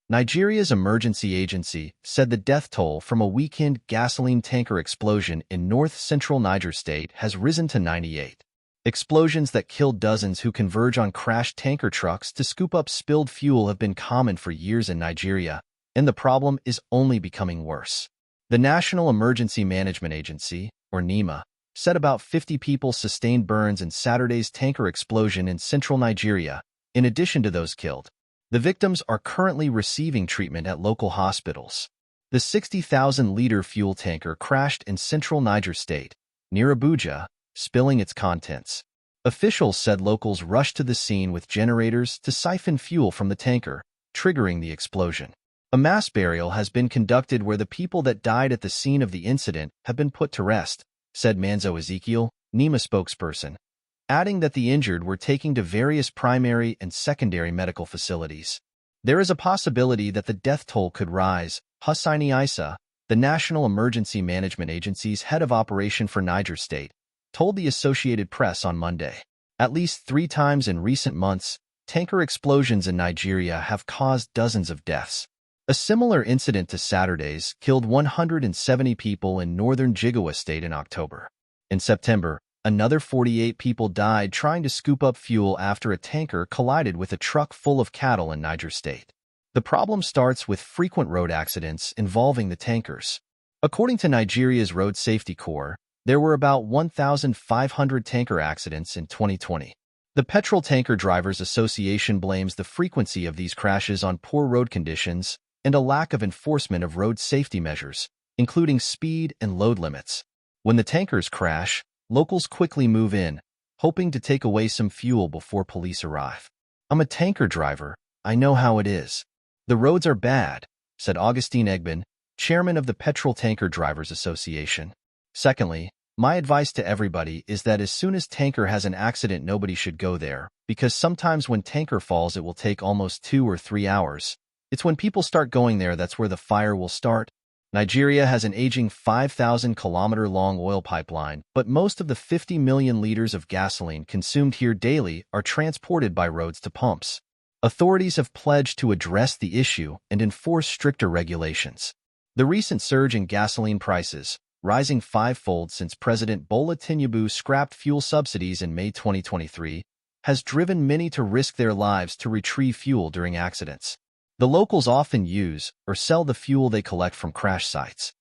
Nigeria's emergency agency said the death toll from a weekend gasoline tanker explosion in north-central Niger state has risen to 98. Explosions that killed dozens who converge on crashed tanker trucks to scoop up spilled fuel have been common for years in Nigeria, and the problem is only becoming worse. The National Emergency Management Agency, or NEMA, said about 50 people sustained burns in Saturday's tanker explosion in central Nigeria, in addition to those killed. The victims are currently receiving treatment at local hospitals. The 60,000-liter fuel tanker crashed in central Niger state, near Abuja, spilling its contents. Officials said locals rushed to the scene with generators to siphon fuel from the tanker, triggering the explosion. A mass burial has been conducted where the people that died at the scene of the incident have been put to rest, said Manzo Ezekiel, NEMA spokesperson, adding that the injured were taken to various primary and secondary medical facilities. There is a possibility that the death toll could rise, Hussaini Isa, the National Emergency Management Agency's head of operation for Niger State, told the Associated Press on Monday. At least 3 times in recent months, tanker explosions in Nigeria have caused dozens of deaths. A similar incident to Saturday's killed 170 people in northern Jigawa State in October. In September, another 48 people died trying to scoop up fuel after a tanker collided with a truck full of cattle in Niger State. The problem starts with frequent road accidents involving the tankers. According to Nigeria's Road Safety Corps, there were about 1,500 tanker accidents in 2020. The Petrol Tanker Drivers Association blames the frequency of these crashes on poor road conditions and a lack of enforcement of road safety measures, including speed and load limits. When the tankers crash, locals quickly move in, hoping to take away some fuel before police arrive. "I'm a tanker driver. I know how it is. The roads are bad," said Augustine Egbin, chairman of the Petrol Tanker Drivers Association. Secondly, my advice to everybody is that as soon as tanker has an accident, nobody should go there, because sometimes when tanker falls, it will take almost 2 or 3 hours. It's when people start going there that's where the fire will start. Nigeria has an aging 5,000-kilometer-long oil pipeline, but most of the 50 million liters of gasoline consumed here daily are transported by roads to pumps. Authorities have pledged to address the issue and enforce stricter regulations. The recent surge in gasoline prices, rising 5-fold since President Bola Tinubu scrapped fuel subsidies in May 2023, has driven many to risk their lives to retrieve fuel during accidents. The locals often use or sell the fuel they collect from crash sites.